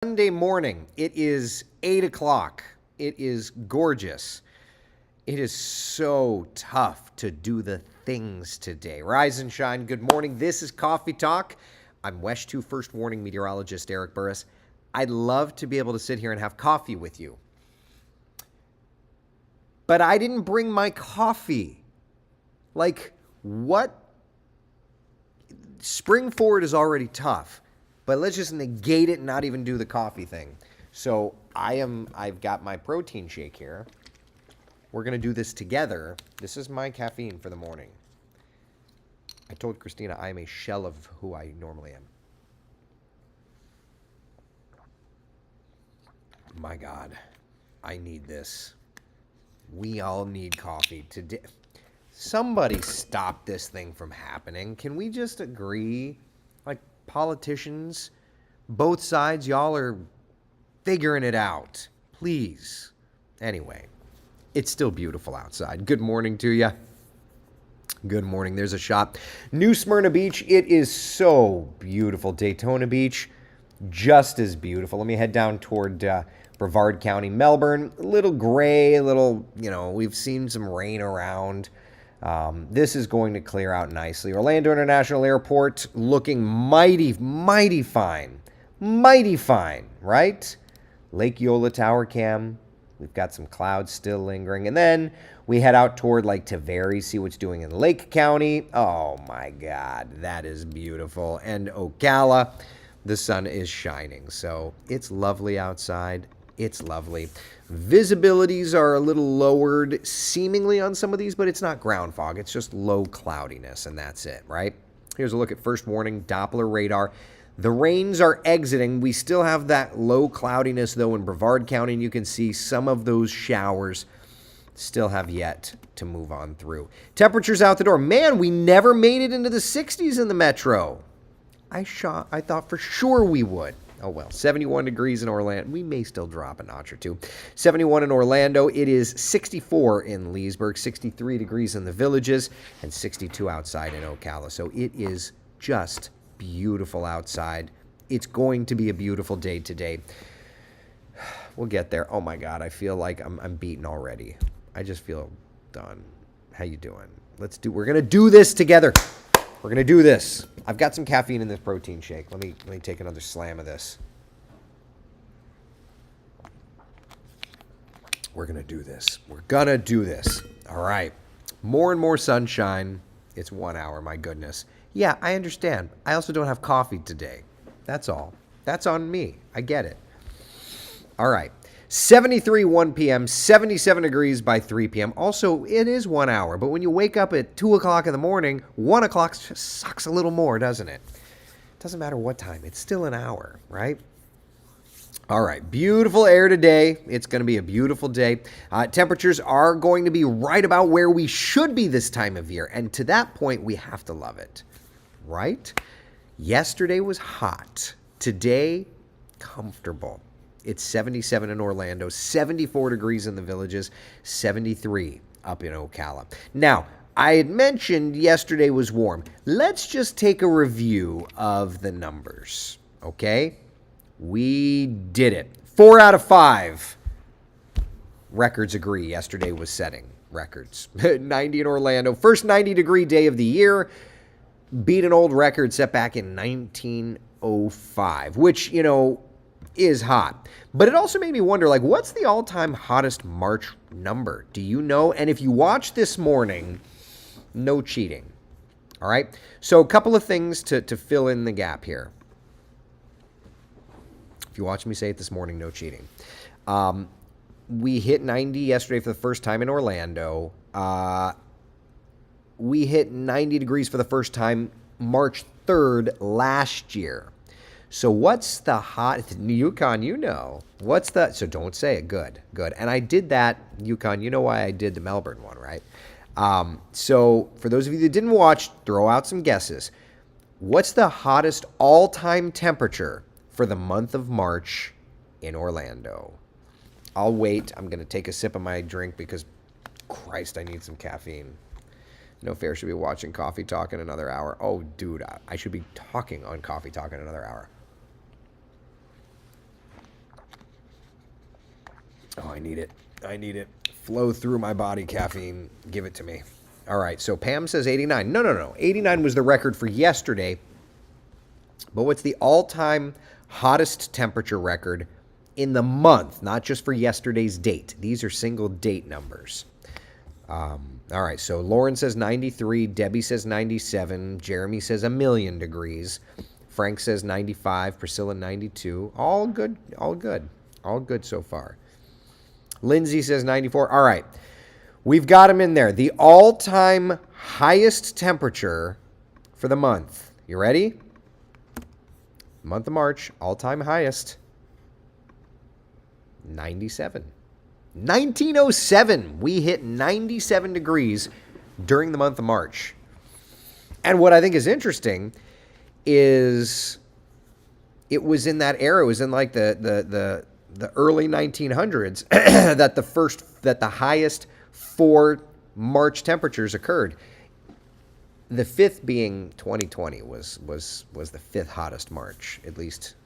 Sunday morning. It is 8 o'clock. It is gorgeous. It is so tough to do the things today. Rise and shine. Good morning. This is Coffee Talk. I'm WESH 2 First Warning meteorologist Eric Burris. I'd love to be able to sit here and have coffee with you. But I didn't bring my coffee. Like, what? Spring forward is already tough. But let's just negate it and not even do the coffee thing. So I've got my protein shake here. We're going to do this together. This is my caffeine for the morning. I told Christina I am a shell of who I normally am. My God, I need this. We all need coffee today. Somebody stop this thing from happening. Can we just agree? Like, politicians, both sides, y'all are figuring it out. Please. Anyway, it's still beautiful outside. Good morning to you. Good morning. There's a shot. New Smyrna Beach. It is so beautiful. Daytona Beach, just as beautiful. Let me head down toward Brevard County, Melbourne. A little gray, a little, we've seen some rain around. This is going to clear out nicely. Orlando International Airport looking mighty, mighty fine. Mighty fine, right? Lake Yola Tower Cam. We've got some clouds still lingering. And then we head out toward Lake Taveri, see what's doing in Lake County. Oh my God, that is beautiful. And Ocala, the sun is shining. So it's lovely outside. It's lovely. Visibilities are a little lowered seemingly on some of these, but it's not ground fog. It's just low cloudiness, and that's it, right? Here's a look at first warning, Doppler radar. The rains are exiting. We still have that low cloudiness, though, in Brevard County, and you can see some of those showers still have yet to move on through. Temperatures out the door. Man, we never made it into the 60s in the metro. I thought for sure we would. Oh, well, 71 degrees in Orlando. We may still drop a notch or two. 71 in Orlando. It is 64 in Leesburg, 63 degrees in the Villages, and 62 outside in Ocala. So it is just beautiful outside. It's going to be a beautiful day today. We'll get there. Oh, my God. I feel like I'm beaten already. I just feel done. How you doing? We're going to do this together. We're going to do this. I've got some caffeine in this protein shake. Let me take another slam of this. We're going to do this. We're going to do this. All right. More and more sunshine. It's 1 hour. My goodness. Yeah, I understand. I also don't have coffee today. That's all. That's on me. I get it. All right. 73 1 p.m., 77 degrees by 3 p.m. Also, it is 1 hour, but when you wake up at 2 o'clock in the morning, 1 o'clock just sucks a little more, doesn't it? Doesn't matter what time. It's still an hour, right? All right, beautiful air today. It's going to be a beautiful day. Temperatures are going to be right about where we should be this time of year, and to that point, we have to love it, right? Yesterday was hot. Today, comfortable. It's 77 in Orlando, 74 degrees in the Villages, 73 up in Ocala. Now, I had mentioned yesterday was warm. Let's just take a review of the numbers, okay? We did it. 4 out of 5 records agree. Yesterday was setting records. 90 in Orlando. First 90-degree day of the year. Beat an old record set back in 1905, which, is hot. But it also made me wonder, what's the all-time hottest March number? Do you know? And if you watch this morning, no cheating. All right? So a couple of things to fill in the gap here. If you watch me say it this morning, no cheating. We hit 90 yesterday for the first time in Orlando. We hit 90 degrees for the first time March 3rd last year. So what's the Yukon, What's the, so don't say it, good. And I did that, Yukon, you know why I did the Melbourne one, right? So for those of you that didn't watch, throw out some guesses. What's the hottest all-time temperature for the month of March in Orlando? I'll wait. I'm going to take a sip of my drink because, Christ, I need some caffeine. No fair should be watching Coffee Talk in another hour. Oh, dude, I should be talking on Coffee Talk in another hour. Oh, I need it. I need it. Flow through my body, caffeine. Give it to me. All right, so Pam says 89. No. 89 was the record for yesterday. But what's the all-time hottest temperature record in the month, not just for yesterday's date? These are single date numbers. All right, so Lauren says 93, Debbie says 97, Jeremy says 1,000,000 degrees, Frank says 95, Priscilla 92. All good, all good, all good so far. Lindsay says 94. All right, we've got them in there. The all-time highest temperature for the month. You ready? Month of March, all-time highest, 97. 1907, we hit 97 degrees during the month of March. And what I think is interesting is it was in that era, it was in like the early 1900s that the highest 4 March temperatures occurred. The 5th being 2020 was the 5th hottest March, at least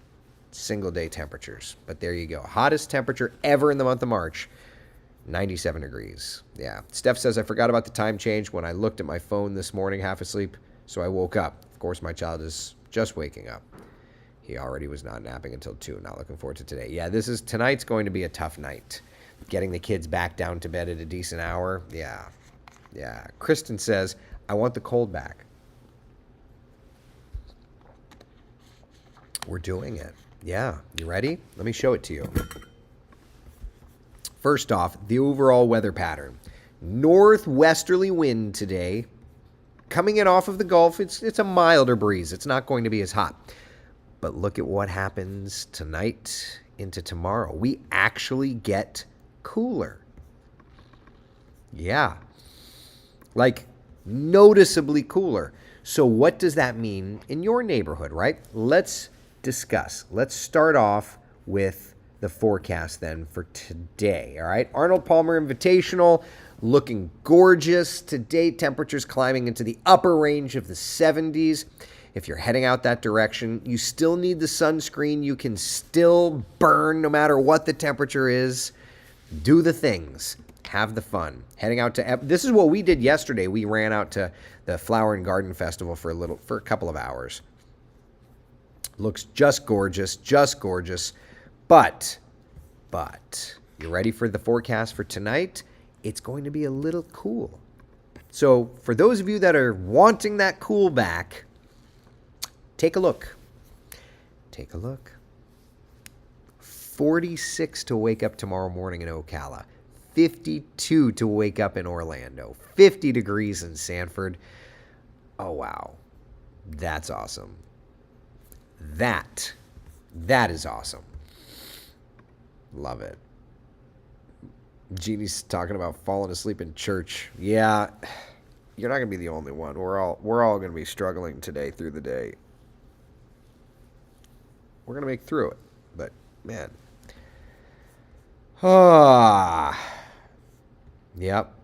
single day temperatures. But there you go. Hottest temperature ever in the month of March, 97 degrees. Yeah. Steph says, I forgot about the time change when I looked at my phone this morning, half asleep, so I woke up. Of course, my child is just waking up. He already was not napping until 2. Not looking forward to today. Yeah, tonight's going to be a tough night. Getting the kids back down to bed at a decent hour. Yeah. Kristen says, I want the cold back. We're doing it. Yeah. You ready? Let me show it to you. First off, the overall weather pattern. Northwesterly wind today. Coming in off of the Gulf, it's a milder breeze. It's not going to be as hot. But look at what happens tonight into tomorrow. We actually get cooler. Yeah. Like noticeably cooler. So what does that mean in your neighborhood, right? Let's discuss. Let's start off with the forecast then for today, all right? Arnold Palmer Invitational looking gorgeous today. Temperatures climbing into the upper range of the 70s. If you're heading out that direction, you still need the sunscreen. You can still burn no matter what the temperature is. Do the things. Have the fun. Heading out to this is what we did yesterday. We ran out to the Flower and Garden Festival for a couple of hours. Looks just gorgeous, But you ready for the forecast for tonight? It's going to be a little cool. So for those of you that are wanting that cool back, take a look. 46 to wake up tomorrow morning in Ocala. 52 to wake up in Orlando. 50 degrees in Sanford. Oh, wow. That's awesome. That is awesome. Love it. Jeannie's talking about falling asleep in church. Yeah, you're not going to be the only one. We're all going to be struggling today through the day. We're going to make through it. But, man. Yep.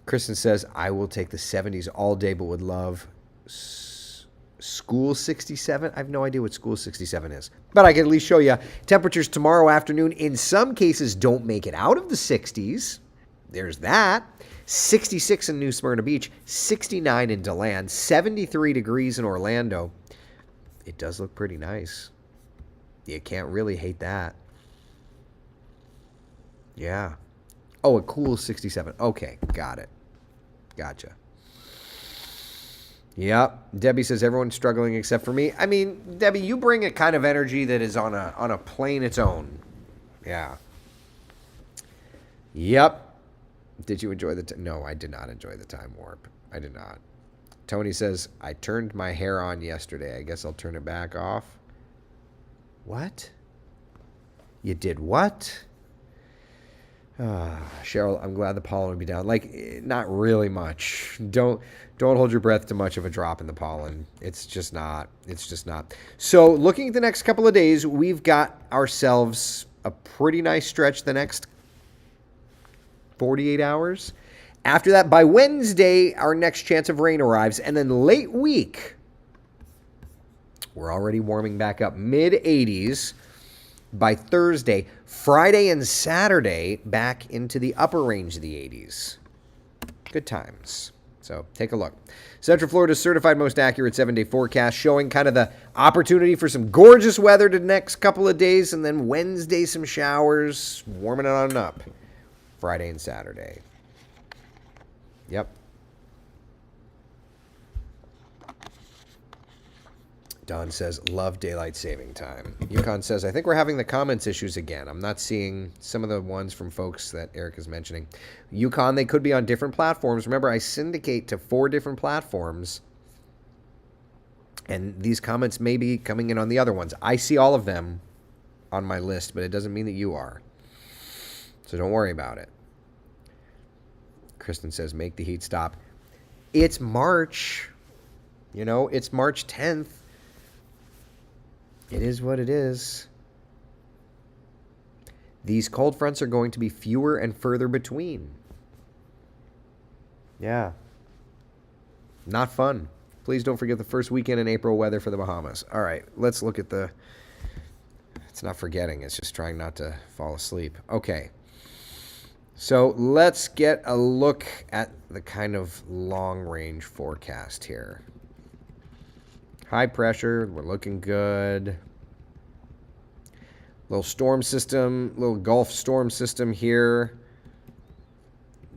Kristen says, I will take the 70s all day, but would love School 67. I have no idea what School 67 is. But I can at least show you temperatures tomorrow afternoon. In some cases, don't make it out of the 60s. There's that. 66 in New Smyrna Beach. 69 in DeLand. 73 degrees in Orlando. It does look pretty nice. You can't really hate that. Yeah. Oh, a cool 67. Okay, got it. Gotcha. Yep. Debbie says everyone's struggling except for me. I mean, Debbie, you bring a kind of energy that is on a plane its own. Yeah. Yep. Did you enjoy the No, I did not enjoy the time warp. I did not. Tony says, I turned my hair on yesterday. I guess I'll turn it back off. What? You did what? Cheryl, I'm glad the pollen will be down. Like, not really much. Don't hold your breath to much of a drop in the pollen. It's just not. So looking at the next couple of days, we've got ourselves a pretty nice stretch the next 48 hours. After that, by Wednesday, our next chance of rain arrives. And then late week, we're already warming back up. Mid-80s. By Thursday, Friday and Saturday, back into the upper range of the 80s. Good times. So take a look. Central Florida's certified most accurate 7-day forecast showing kind of the opportunity for some gorgeous weather the next couple of days, and then Wednesday some showers, warming it on up. Friday and Saturday. Yep. Don says, love daylight saving time. Yukon says, I think we're having the comments issues again. I'm not seeing some of the ones from folks that Eric is mentioning. Yukon, they could be on different platforms. Remember, I syndicate to 4 different platforms. And these comments may be coming in on the other ones. I see all of them on my list, but it doesn't mean that you are. So don't worry about it. Kristen says, make the heat stop. It's March. You know, it's March 10th. It is what it is. These cold fronts are going to be fewer and further between. Yeah. Not fun. Please don't forget the first weekend in April weather for the Bahamas. All right, let's look at the... It's not forgetting. It's just trying not to fall asleep. Okay. So let's get a look at the kind of long-range forecast here. High pressure, we're looking good. Little storm system, little Gulf storm system here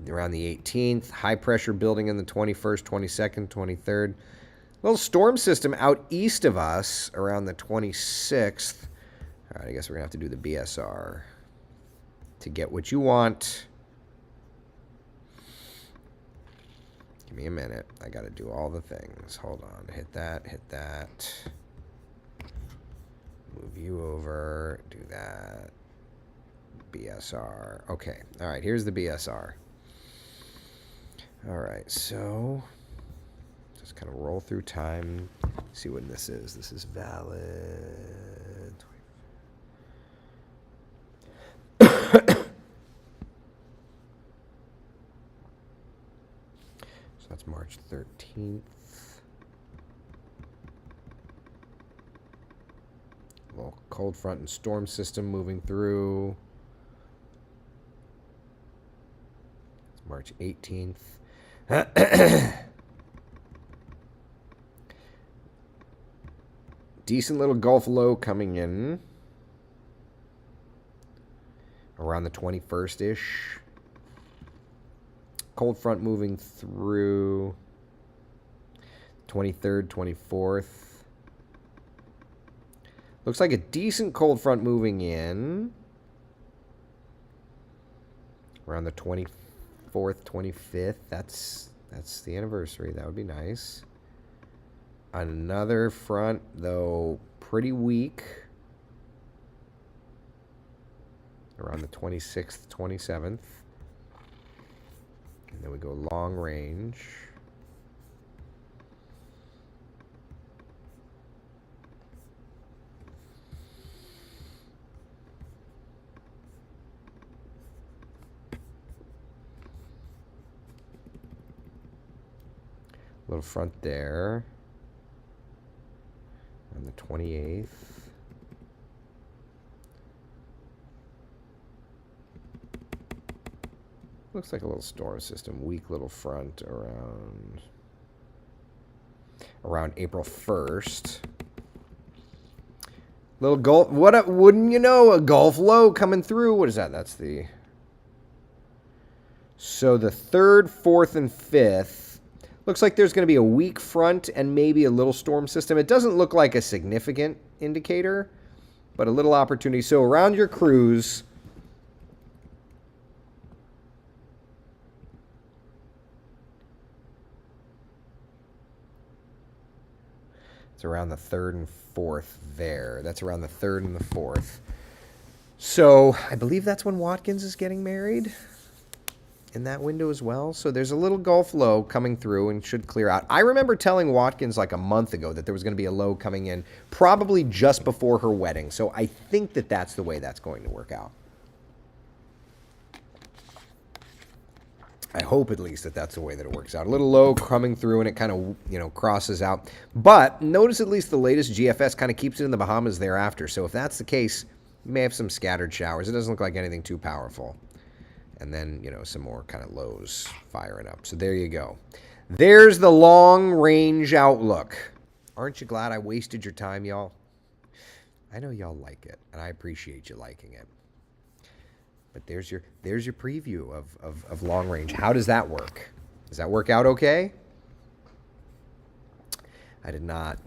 around the 18th. High pressure building in the 21st, 22nd, 23rd. Little storm system out east of us around the 26th. All right, I guess we're going to have to do the BSR to get what you want. Give me a minute. I got to do all the things. Hold on. Hit that. Hit that. Move you over. Do that. BSR. Okay. All right. Here's the BSR. All right. So just kind of roll through time. See when this is. This is valid. That's March 13th. Little cold front and storm system moving through. It's March 18th. Decent little Gulf low coming in around the 21st-ish. Cold front moving through 23rd, 24th. Looks like a decent cold front moving in around the 24th, 25th. That's the anniversary. That would be nice. Another front, though, pretty weak around the 26th, 27th. And then we go long range. Little front there. On the 28th. Looks like a little storm system. Weak little front around April 1st. Little Gulf. Wouldn't you know? A Gulf low coming through. What is that? That's the... So the 3rd, 4th, and 5th. Looks like there's going to be a weak front and maybe a little storm system. It doesn't look like a significant indicator, but a little opportunity. So around your cruise... It's around the 3rd and 4th there. That's around the 3rd and the 4th. So I believe that's when Watkins is getting married in that window as well. So there's a little Gulf low coming through and should clear out. I remember telling Watkins like a month ago that there was going to be a low coming in probably just before her wedding. So I think that that's the way that's going to work out. I hope at least that that's the way that it works out. A little low coming through and it kind of, crosses out. But notice at least the latest GFS kind of keeps it in the Bahamas thereafter. So if that's the case, You may have some scattered showers. It doesn't look like anything too powerful. And then, some more kind of lows firing up. So there you go. There's the long-range outlook. Aren't you glad I wasted your time, y'all? I know y'all like it, and I appreciate you liking it. But there's your preview of long range. How does that work? Does that work out okay? I did not.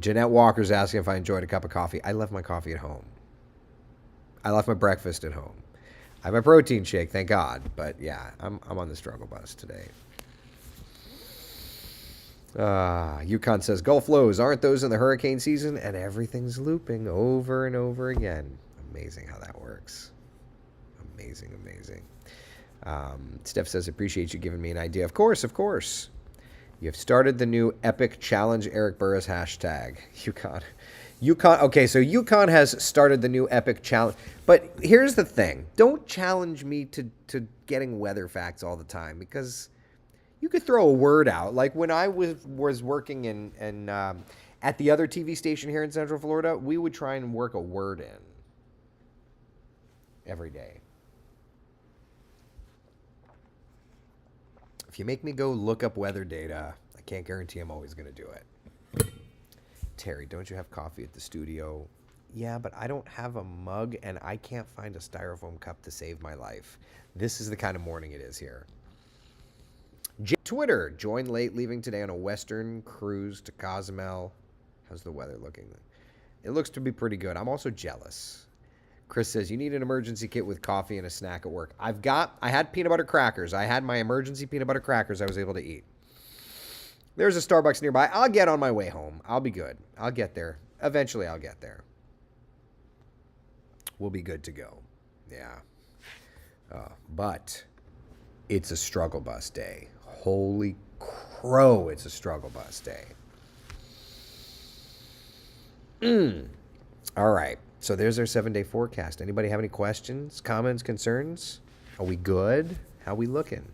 Jeanette Walker's asking if I enjoyed a cup of coffee. I left my coffee at home. I left my breakfast at home. I have my protein shake, thank God. But yeah, I'm on the struggle bus today. Yukon says, Gulf lows, aren't those in the hurricane season? And everything's looping over and over again. Amazing how that works. Amazing. Steph says, appreciate you giving me an idea. Of course. You have started the new Epic Challenge Eric Burris hashtag. Yukon. Okay, so Yukon has started the new Epic Challenge. But here's the thing. Don't challenge me to getting weather facts all the time, because you could throw a word out. Like when I was working in at the other TV station here in Central Florida, we would try and work a word in every day. If you make me go look up weather data, I can't guarantee I'm always going to do it. Terry, don't you have coffee at the studio? Yeah, but I don't have a mug, and I can't find a styrofoam cup to save my life. This is the kind of morning it is here. Twitter, joined late, leaving today on a Western cruise to Cozumel. How's the weather looking? It looks to be pretty good. I'm also jealous. Chris says, you need an emergency kit with coffee and a snack at work. I had peanut butter crackers. I had my emergency peanut butter crackers I was able to eat. There's a Starbucks nearby. I'll get on my way home. I'll be good. I'll get there. Eventually, I'll get there. We'll be good to go. Yeah. But it's a struggle bus day. Holy crow, it's a struggle bus day. All right. So there's our 7-day forecast. Anybody have any questions, comments, concerns? Are we good? How we looking?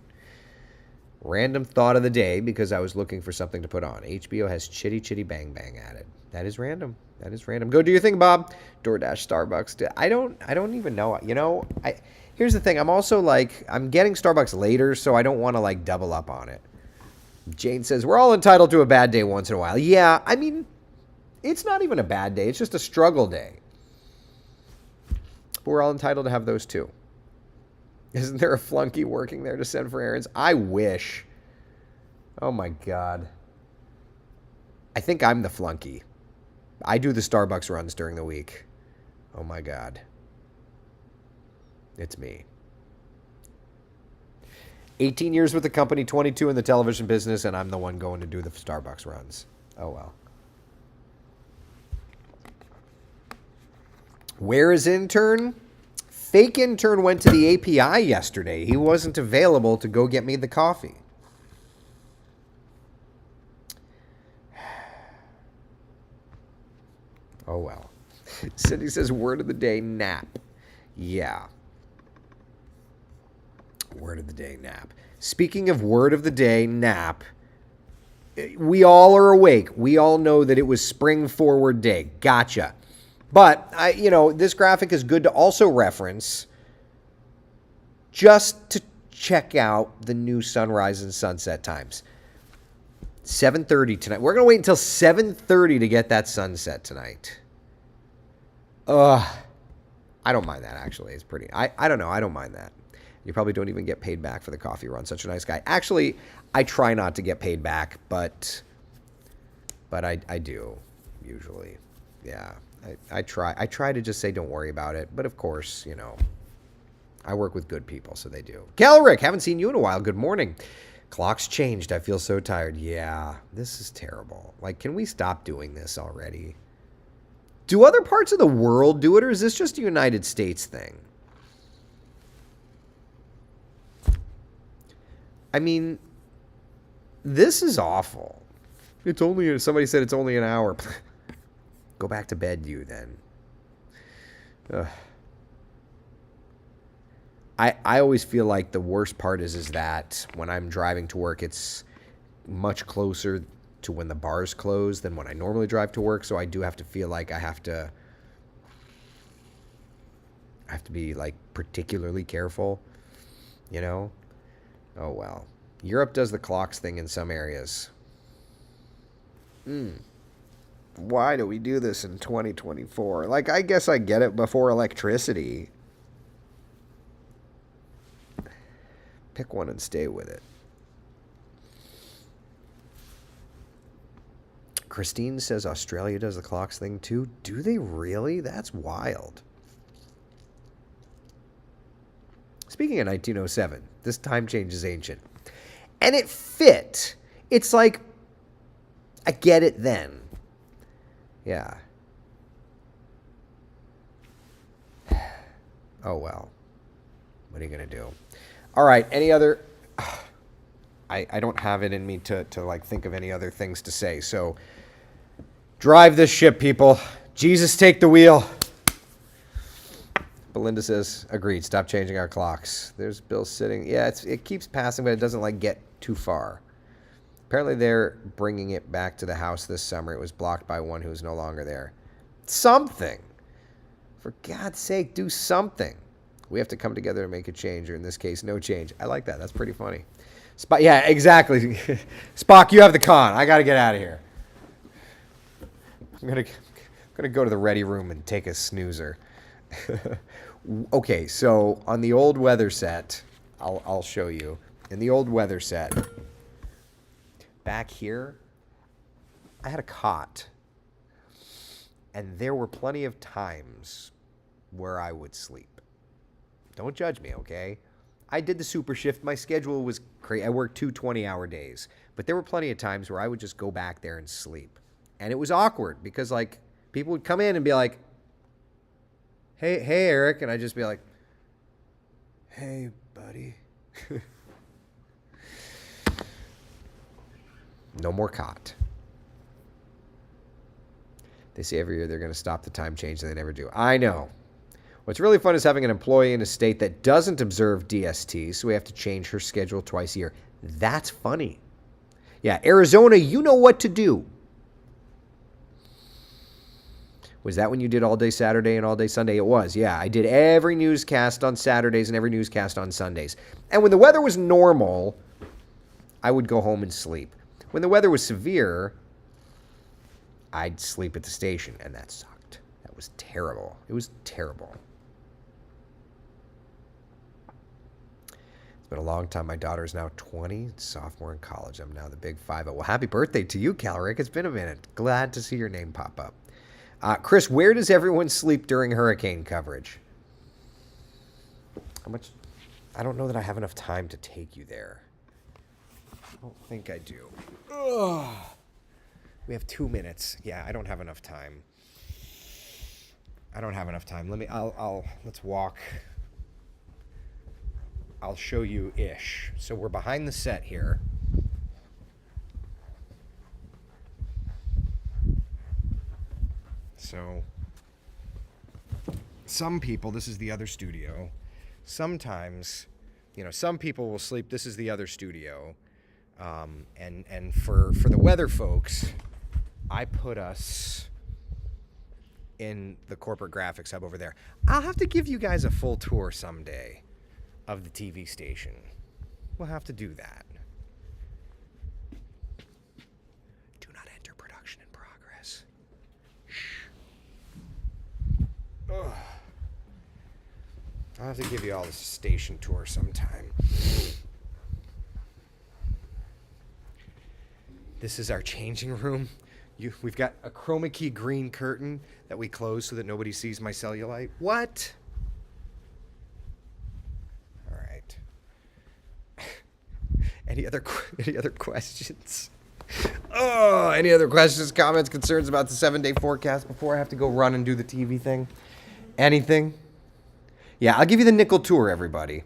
Random thought of the day, because I was looking for something to put on. HBO has Chitty Chitty Bang Bang added. That is random. Go do your thing, Bob. DoorDash, Starbucks. I don't even know. Here's the thing. I'm also I'm getting Starbucks later, so I don't want to double up on it. Jane says, we're all entitled to a bad day once in a while. Yeah, it's not even a bad day. It's just a struggle day. But we're all entitled to have those too. Isn't there a flunky working there to send for errands? I wish. Oh my God. I think I'm the flunky. I do the Starbucks runs during the week. Oh my God. It's me. 18 years with the company, 22 in the television business, and I'm the one going to do the Starbucks runs. Oh well. Where is intern? Fake intern went to the API yesterday. He wasn't available to go get me the coffee. Oh well. Cindy says, word of the day, nap. Yeah. Word of the day, nap. Speaking of word of the day, nap, we all are awake. We all know that it was spring forward day. Gotcha. But, this graphic is good to also reference just to check out the new sunrise and sunset times. 7:30 tonight. We're going to wait until 7:30 to get that sunset tonight. I don't mind that, actually. It's pretty... I don't know. I don't mind that. You probably don't even get paid back for the coffee run. Such a nice guy. Actually, I try not to get paid back, but I do, usually. Yeah. I try to just say don't worry about it. But of course, I work with good people, so they do. Kelrick, haven't seen you in a while. Good morning. Clock's changed. I feel so tired. Yeah, this is terrible. Can we stop doing this already? Do other parts of the world do it, or is this just a United States thing? This is awful. Somebody said it's only an hour. Go back to bed, you, then. Ugh. I always feel like the worst part is that when I'm driving to work, it's much closer to when the bars close than when I normally drive to work. So I do have to feel like I have to have to be like particularly careful, you know? Oh well. Europe does the clocks thing in some areas. Why do we do this in 2024? Like, I guess I get it before electricity. Pick one and stay with it. Christine says Australia does the clocks thing too. Do they really? That's wild. Speaking of 1907, this time change is ancient. And it fit. It's like, I get it then. Yeah. Oh, well. What are you going to do? All right. Any other... I don't have it in me to like think of any other things to say. So drive this ship, people. Jesus, take the wheel. Belinda says, agreed. Stop changing our clocks. There's Bill sitting. Yeah, it keeps passing, but it doesn't like get too far. Apparently they're bringing it back to the house this summer. It was blocked by one who's no longer there. Something. For God's sake, do something. We have to come together to make a change, or in this case, no change. I like that. That's pretty funny. Spock, yeah, exactly. Spock, you have the con. I got to get out of here. I'm gonna go to the ready room and take a snoozer. Okay, so on the old weather set, I'll show you. In the old weather set, back here, I had a cot. And there were plenty of times where I would sleep. Don't judge me, okay? I did the super shift. My schedule was crazy. I worked 2 20-hour days. But there were plenty of times where I would just go back there and sleep. And it was awkward because, like, people would come in and be like, hey, Eric. And I'd just be like, hey, buddy. No more cot. They say every year they're going to stop the time change, and they never do. I know. What's really fun is having an employee in a state that doesn't observe DST, so we have to change her schedule twice a year. That's funny. Yeah, Arizona, you know what to do. Was that when you did all day Saturday and all day Sunday? It was, yeah. I did every newscast on Saturdays and every newscast on Sundays. And when the weather was normal, I would go home and sleep. When the weather was severe, I'd sleep at the station, and that sucked. That was terrible. It was terrible. It's been a long time. My daughter is now 20, sophomore in college. I'm now the big 5-0. Well, happy birthday to you, Calric. It's been a minute. Glad to see your name pop up. Chris, where does everyone sleep during hurricane coverage? How much? I don't know that I have enough time to take you there. I don't think I do. Ugh. We have 2 minutes. Yeah, I don't have enough time. Let's walk. I'll show you ish. So we're behind the set here. So some people, this is the other studio. Sometimes, some people will sleep. This is the other studio. And for the weather folks, I put us in the corporate graphics hub over there. I'll have to give you guys a full tour someday of the TV station. We'll have to do that. Do not enter production in progress. Shh. Ugh. I'll have to give you all the station tour sometime. This is our changing room. We've got a chroma key green curtain that we close so that nobody sees my cellulite. What? All right. Any other questions? Oh, any other questions, comments, concerns about the 7-day forecast before I have to go run and do the TV thing? Anything? Yeah, I'll give you the nickel tour, everybody.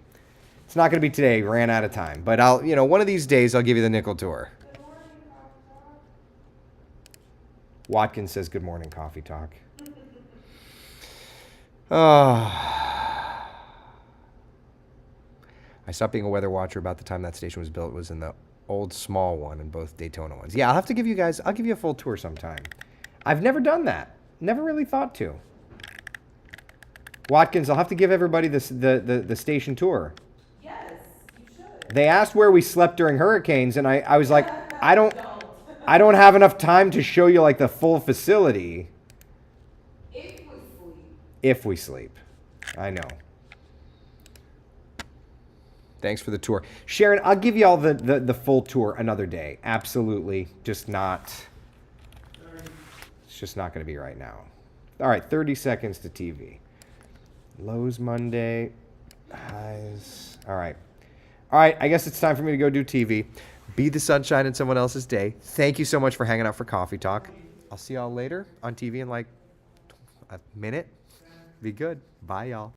It's not going to be today. Ran out of time. But one of these days I'll give you the nickel tour. Watkins says, good morning, Coffee Talk. I stopped being a weather watcher about the time that station was built. It was in the old small one and both Daytona ones. Yeah, I'll give you a full tour sometime. I've never done that. Never really thought to. Watkins, I'll have to give everybody the station tour. Yes, you should. They asked where we slept during hurricanes, and I was like, I don't have enough time to show you like the full facility. If we sleep. If we sleep. I know. Thanks for the tour. Sharon, I'll give you all the full tour another day. Absolutely. Just not. It's just not going to be right now. All right, 30 seconds to TV. Lowe's Monday. Highs. All right. All right, I guess it's time for me to go do TV. Be the sunshine in someone else's day. Thank you so much for hanging out for Coffee Talk. I'll see y'all later on TV in like a minute. Be good. Bye, y'all.